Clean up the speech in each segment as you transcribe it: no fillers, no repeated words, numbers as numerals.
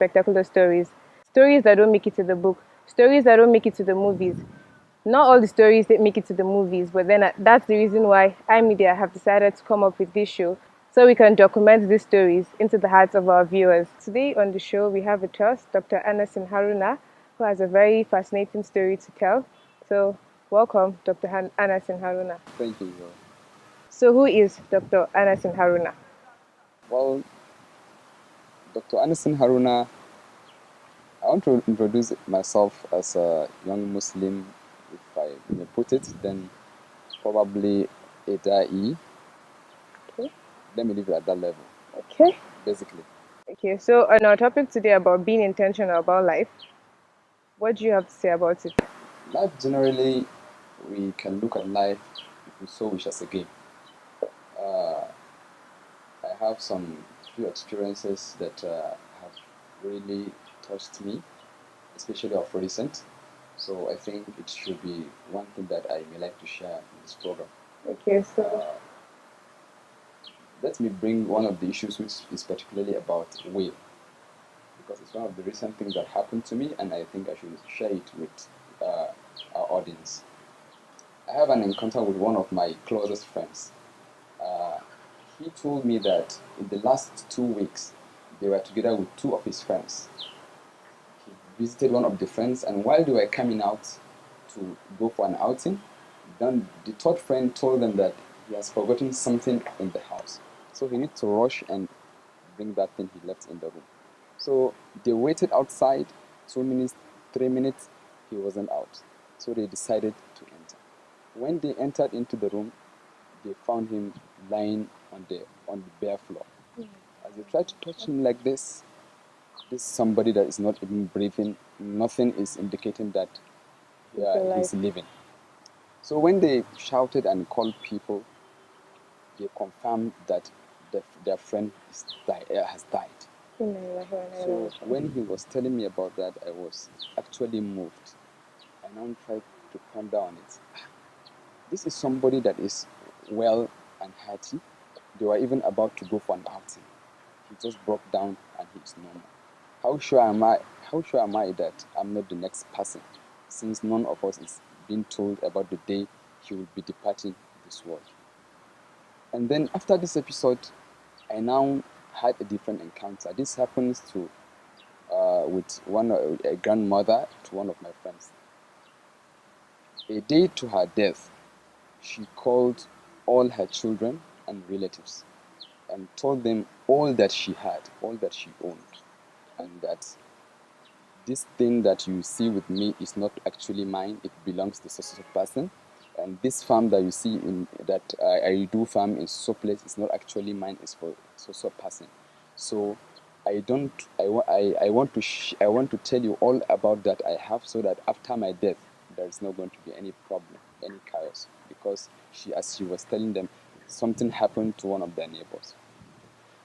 spectacular stories. Stories that don't make it to the book. Stories that don't make it to the movies. Not all the stories that make it to the movies, but then that's the reason why iMedia have decided to come up with this show so we can document these stories into the hearts of our viewers. Today on the show, we have with us Dr. Anasin Haruna, who has a very fascinating story to tell. So, welcome, Dr. Anasin Haruna. Thank you. So, who is Dr. Anasin Haruna? Well, Dr. Anderson Haruna, I want to introduce myself as a young Muslim, if I may put it, then probably a da'i. Okay. Let me leave it at that level, Okay. basically. Okay. So, on our topic today about being intentional about life, what do you have to say about it? Life generally, we can look at life, if we so wish, as a game. Uh, I have some few experiences that have really touched me, especially of recent. So I think it should be one thing that I may like to share in this program. Okay. So, Uh, Let me bring one of the issues which is particularly about will, because it's one of the recent things that happened to me, and I think I should share it with uh, our audience. I have an encounter with one of my closest friends. Uh, he told me that in the last 2 weeks, they were together with two of his friends. He visited one of the friends, and while they were coming out to go for an outing, then the third friend told them that he has forgotten something in the house. So he needs to rush and bring that thing he left in the room. So they waited outside 2 minutes, 3 minutes, he wasn't out. So they decided to enter. When they entered into the room, they found him lying on the bare floor. As they tried to touch him like this is somebody that is not even breathing. Nothing is indicating that it's a he's life. living. So when they shouted and called people, they confirmed that their friend has died. So when he was telling me about that, I was actually moved. I now tried to ponder on it. This is somebody that is well and healthy. They were even about to go for an outing. He just broke down and he's normal. How sure am I? How sure am I that I'm not the next person, since none of us is being told about the day he will be departing this world? And then after this episode, I now had a different encounter. This happens to with a grandmother to one of my friends. A day to her death, she called all her children and relatives and told them all that she had, all that she owned, and that this thing that you see with me is not actually mine. It belongs to such a person. And this farm that you see in that I do farm in so place is not actually mine. It's for so a person. So I don't. I want to tell you all about that I have, so that after my death there is not going to be any problem, any chaos, because as she was telling them, something happened to one of their neighbors.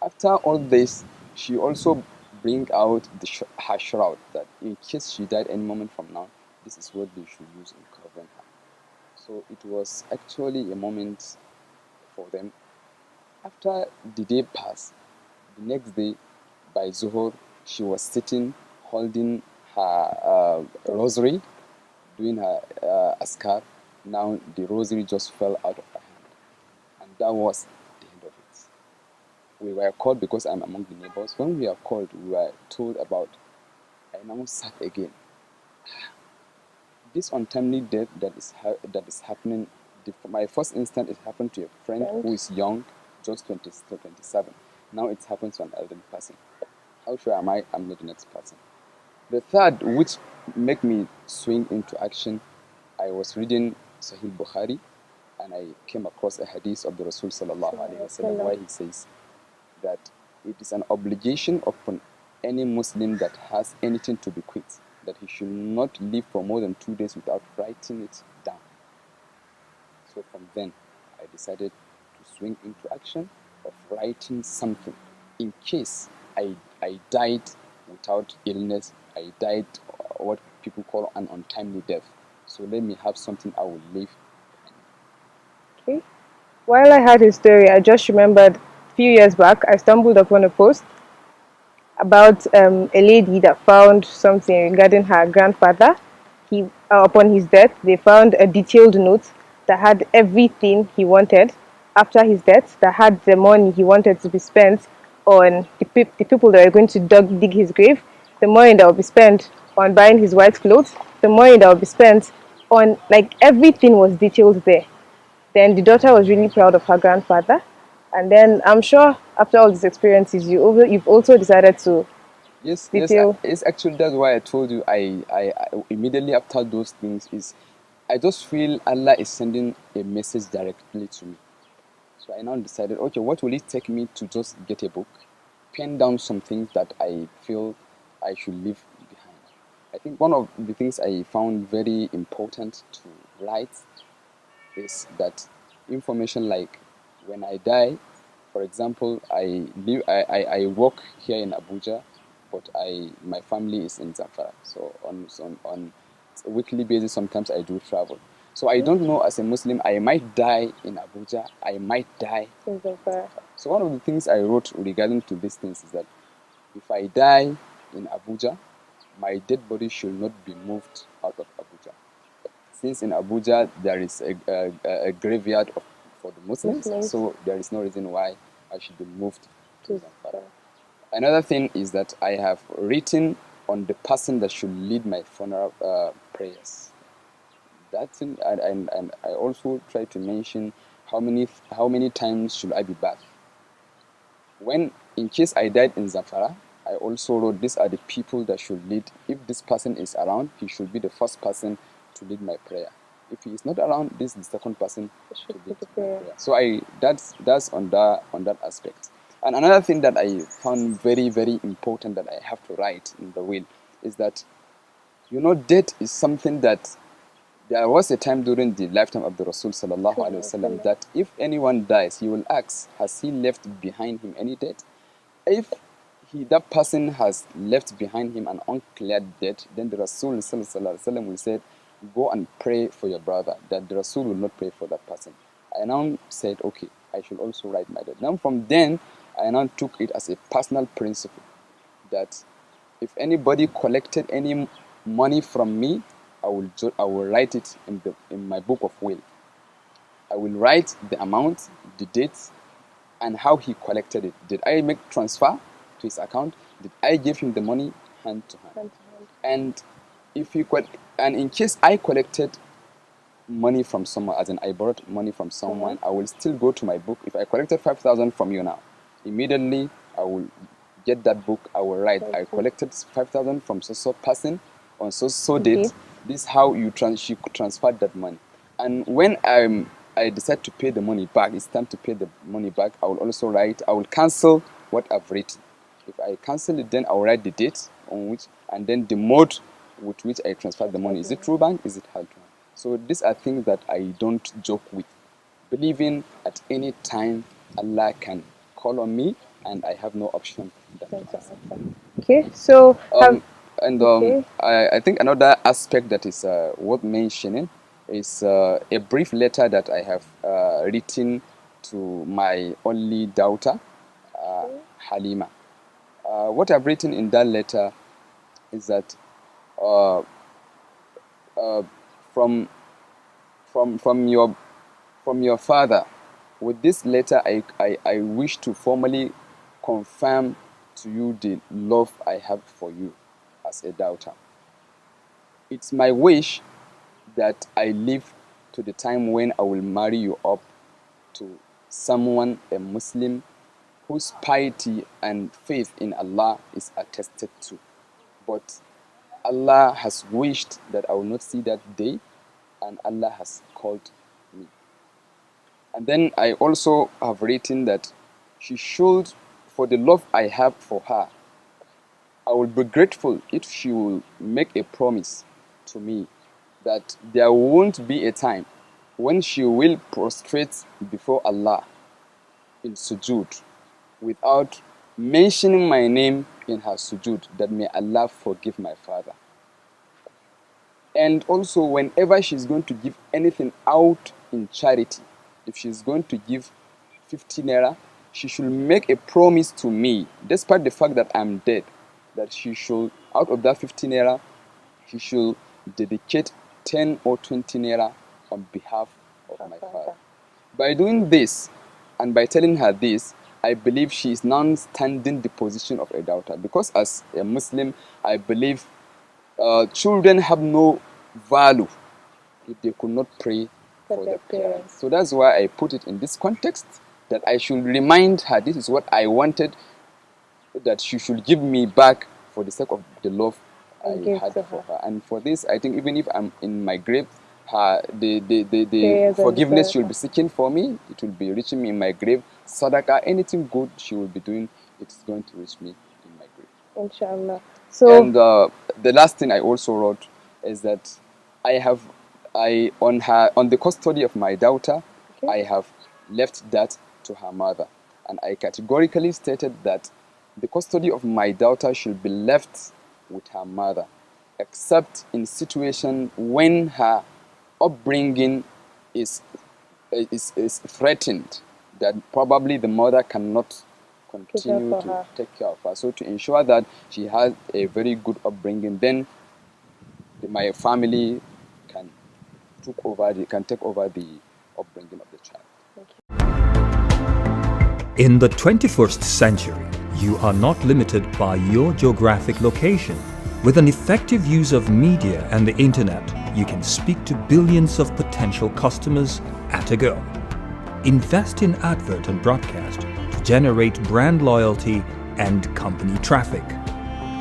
After all this, she also bring out her shroud, that in case she died any moment from now, this is what they should use in covering her. So it was actually a moment for them. After the day passed, the next day by Zuhur, she was sitting holding her rosary, doing her askar. Now the rosary just fell out of her hand, and that was the end of it. We were called because I'm among the neighbors. When we are called, we were told about. I now sat again. This untimely death that is happening. My first instant, it happened to a friend who is young, just 20 to 27. Now it's happened to an elderly person. How sure am I? I'm not the next person. The third, which made me swing into action, I was reading Sahih Bukhari, and I came across a hadith of the Rasul sallallahu alaihi wasallam, where he says that it is an obligation upon any Muslim that has anything to bequeath that he should not live for more than 2 days without writing it down. So from then, I decided to swing into action of writing something in case I died without illness, I died what people call an untimely death. So let me have something I will leave. Okay. While I heard his story, I just remembered a few years back, I stumbled upon a post about a lady that found something regarding her grandfather. Upon his death, they found a detailed note that had everything he wanted after his death, that had the money he wanted to be spent on the people that were going to dig his grave, the money that would be spent on buying his white clothes, the money that would be spent on, like, everything was detailed there. Then the daughter was really proud of her grandfather. And then I'm sure after all these experiences, you've also decided to Yes, yes, detail. it's actually that's why I told you. I immediately after those things is, I just feel Allah is sending a message directly to me. So I now decided, okay, what will it take me to just get a book, pen down some things that I feel I should leave behind. I think one of the things I found very important to write is that information, like when I die, for example, I work here in Abuja, but my family is in Zamfara. So on a weekly basis, sometimes I do travel. So I don't know, as a Muslim, I might die in Abuja, I might die in Zamfara. So one of the things I wrote regarding to these things is that if I die in Abuja, my dead body should not be moved out of Abuja. Since in Abuja there is a graveyard for the Muslims, so there is no reason why I should be moved to Zamfara. Another thing is that I have written on the person that should lead my funeral prayers. That thing, and I also try to mention how many times should I be back. When, in case I died in Zamfara, I also wrote, these are the people that should lead. If this person is around, he should be the first person to lead my prayer. If he is not around, this is the second person to lead my prayer. So that's on that aspect. And another thing that I found very, very important that I have to write in the will is that, death is something that there was a time during the lifetime of the Rasul sallallahu alaihi wasallam that if anyone dies, he will ask, has he left behind him any debt? If that person has left behind him an uncleared debt, then the Rasul sallallahu alaihi wasallam will say, go and pray for your brother, that the Rasul will not pray for that person. I now said, okay, I should also write my debt. Now from then, I now took it as a personal principle that if anybody collected any money from me, I will write it in my book of will. I will write the amount, the date, and how he collected it. Did I make transfer to his account? Did I give him the money hand to hand? And in case I collected money from someone, as in I borrowed money from someone, I will still go to my book. If I collected 5,000 from you now, immediately I will get that book. I will write, I collected 5,000 from so person on so date. This is how she transferred that money. And when I decide to pay the money back, it's time to pay the money back, I will also write, I will cancel what I've written. If I cancel it, then I will write the date on which, and then the mode with which I transfer the money. Is it through bank? Is it hard to hand? So these are things that I don't joke with. Believing at any time Allah can call on me, and I have no option than to answer. Okay, so I think another aspect that is worth mentioning is a brief letter that I have written to my only daughter, Halima. What I've written in that letter is that uh, uh, from your father, with this letter, I wish to formally confirm to you the love I have for you as a daughter. It's my wish that I live to the time when I will marry you up to someone, a Muslim, whose piety and faith in Allah is attested to. But Allah has wished that I will not see that day, and Allah has called me. And then I also have written that she should, for the love I have for her, I will be grateful if she will make a promise to me that there won't be a time when she will prostrate before Allah in sujood without mentioning my name in her sujood, that may Allah forgive my father. And also, whenever she's going to give anything out in charity, if she's going to give 50 naira, she should make a promise to me, despite the fact that I'm dead, that she should, out of that 15 naira, she should dedicate 10 or 20 naira on behalf of my father. By doing this, and by telling her this, I believe she is now standing the position of a daughter. Because as a Muslim, I believe children have no value if they could not pray for their parents. So that's why I put it in this context, that I should remind her this is what I wanted, that she should give me back for the sake of the love I had for her. And for this, I think even if I'm in my grave, the forgiveness she will be seeking for me, it will be reaching me in my grave. Sadaqah, anything good she will be doing, it's going to reach me in my grave. Inshallah. So, and the last thing I also wrote is that on the custody of my daughter, I have left that to her mother, and I categorically stated that the custody of my daughter should be left with her mother, except in situation when her upbringing is threatened, that probably the mother cannot continue to take care of her. So to ensure that she has a very good upbringing, then my family can take over the upbringing of the child. In the 21st century, you are not limited by your geographic location. With an effective use of media and the internet, you can speak to billions of potential customers at a go. Invest in advert and broadcast to generate brand loyalty and company traffic.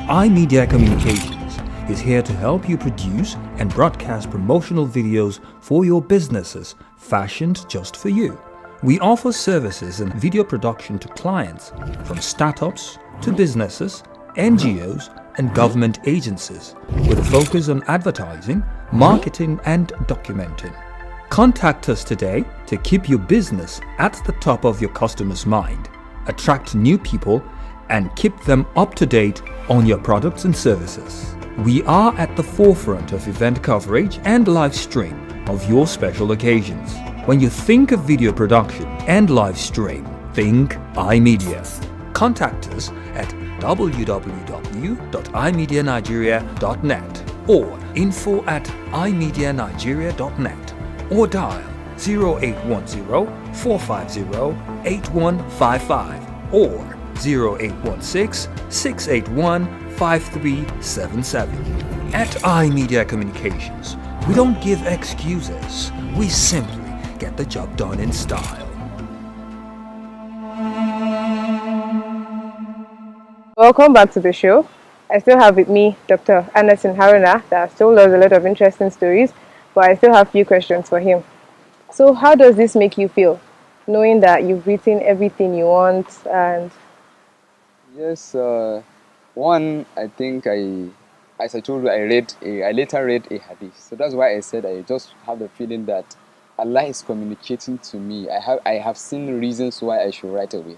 iMedia Communications is here to help you produce and broadcast promotional videos for your businesses fashioned just for you. We offer services in video production to clients from startups to businesses, NGOs, and government agencies with a focus on advertising, marketing, and documenting. Contact us today to keep your business at the top of your customers' mind, attract new people, and keep them up to date on your products and services. We are at the forefront of event coverage and live stream of your special occasions. When you think of video production and live stream, think iMedia. Contact us at www.imedianigeria.net or info@imedianigeria.net or dial 0810-450-8155 or 0816-681-5377. At iMedia Communications, we don't give excuses, we simply get the job done in style. welcome back to the show. I still have with me Dr. Anderson Haruna that still has a lot of interesting stories, but I still have a few questions for him. So how does this make you feel, knowing that you've written everything you want? And yes, one, I think as I told you, I later read a hadith. So that's why I said I just have the feeling that Allah is communicating to me. I have seen reasons why I should write away.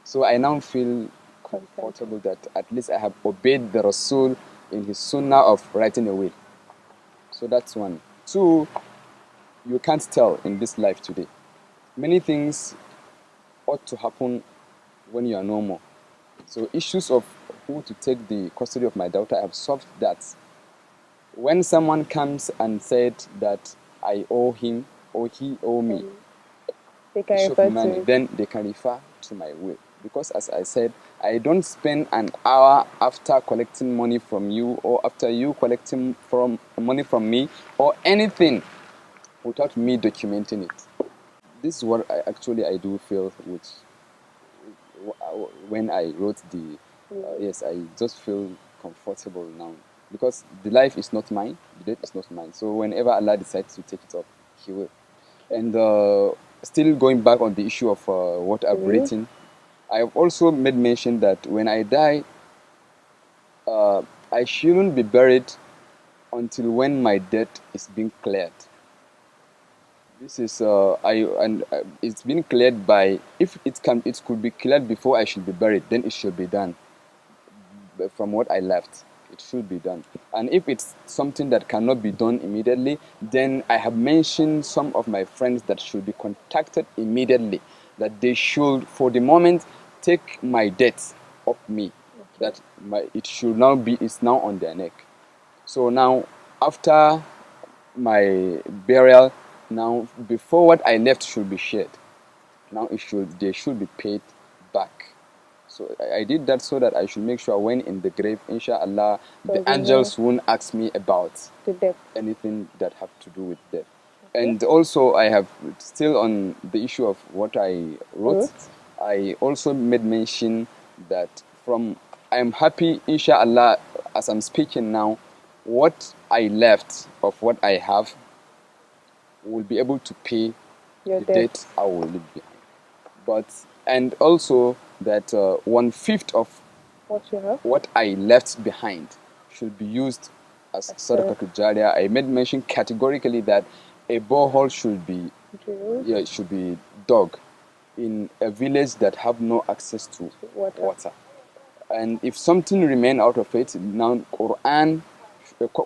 So I now feel comfortable that at least I have obeyed the Rasul in his sunnah of writing away. So that's one. Two, you can't tell in this life today. Many things ought to happen when you are no more. So issues of who to take the custody of my daughter, I have solved that. When someone comes and said that I owe him or he owe me, they can refer money, to it. then they can refer to my will. Because as I said, I don't spend an hour after collecting money from you or after you collecting money from me or anything without me documenting it. This is what I do feel when I wrote the yes, I just feel comfortable now because the life is not mine, the death is not mine. So whenever Allah decides to take it up, He will. And still going back on the issue of what I've written, I have also made mention that when I die, I shouldn't be buried until when my debt is being cleared. This is it's been cleared by, if it could be cleared before I should be buried, then it should be done. But from what I left, it should be done. And if it's something that cannot be done immediately, then I have mentioned some of my friends that should be contacted immediately. that they should, for the moment, take my debt off me. That it should now be, it's now on their neck. So now, after my burial, now before what I left should be shared. Now they should be paid back. So I did that so that I should make sure when in the grave, inshallah, the angels won't ask me about anything that have to do with death. Okay. And also, I have still on the issue of what I wrote. I also made mention that I am happy, inshallah, as I'm speaking now, what I left of what I have will be able to pay the debt I will leave behind. And also that 1/5 of what I left behind should be used as Sadaqatul Jariyah. I made mention categorically that a borehole should be dug in a village that have no access to water. And if something remain out of it, now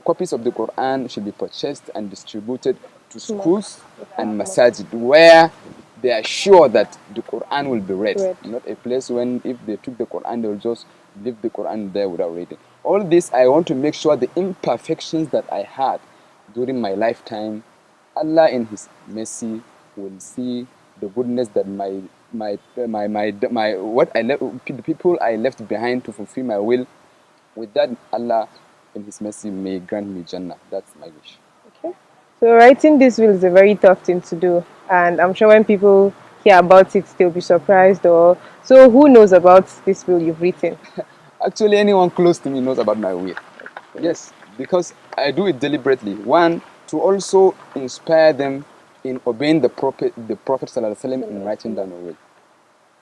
copies of the Quran should be purchased and distributed to schools and masajid where they are sure that the Quran will be read. Not a place when if they took the Quran, they will just leave the Quran there without reading. All this, I want to make sure the imperfections that I had during my lifetime, Allah in His mercy will see the goodness that the people I left behind to fulfill my will. With that, Allah in His mercy may grant me Jannah. That's my wish. Okay. So writing this will is a very tough thing to do, and I'm sure when people hear about it, they'll be surprised. So who knows about this will you've written? Actually, anyone close to me knows about my will. Yes, because I do it deliberately. One, to also inspire them in obeying the Prophet ﷺ in writing down a will.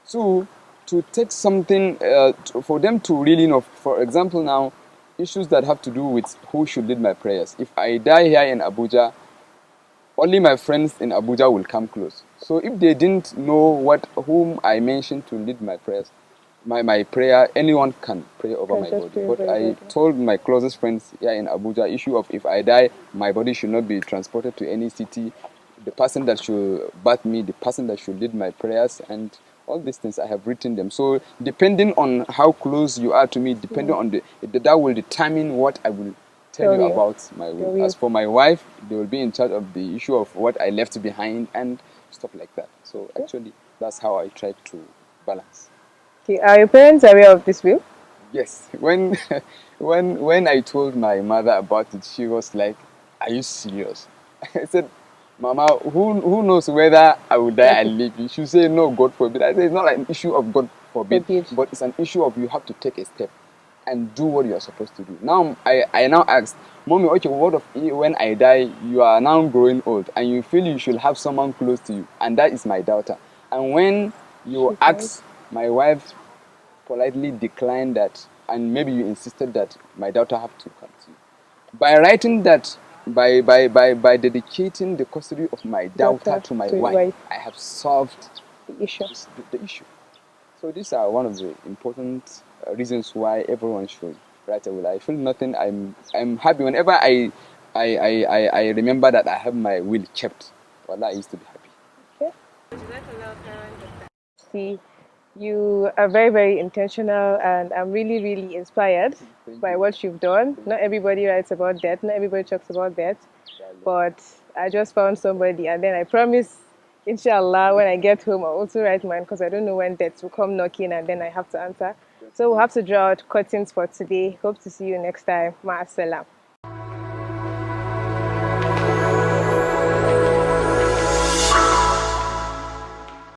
Two, to take something for them to really know. For example, now issues that have to do with who should lead my prayers. If I die here in Abuja, only my friends in Abuja will come close. So if they didn't know whom I mentioned to lead my prayers, my prayer, anyone can pray over my body. But I told my closest friends here in Abuja, issue of if I die, my body should not be transported to any city. The person that should bath me, the person that should lead my prayers, and all these things, I have written them. So depending on how close you are to me, depending on that will determine what I will tell you about my will. As for my wife, they will be in charge of the issue of what I left behind and stuff like that. So actually, that's how I try to balance. Okay, are your parents aware of this will? Yes. When I told my mother about it, she was like, "Are you serious?" I said, "Mama, who knows whether I will die and live?" She said, "No, God forbid." I said, "It's not like an issue of God forbid, but it's an issue of you have to take a step and do what you are supposed to do." Now, I now asked, "Mommy, okay, what if when I die, you are now growing old and you feel you should have someone close to you, and that is my daughter." And when you ask, my wife politely declined that, and maybe you insisted that my daughter have to come to you. By writing that, by dedicating the custody of my daughter to my wife, I have solved the issue. So these are one of the important reasons why everyone should write a will. I feel nothing. I'm happy whenever I remember that I have my will kept. Well, I used to be happy. Okay. See, you are very, very intentional, and I'm really, really inspired by what you've done. Not everybody writes about that. Not everybody talks about that. But I just found somebody, and then I promise, inshallah, when I get home, I'll also write mine, because I don't know when death will come knocking and then I have to answer. So we'll have to draw out curtains for today. Hope to see you next time. Ma'asalam.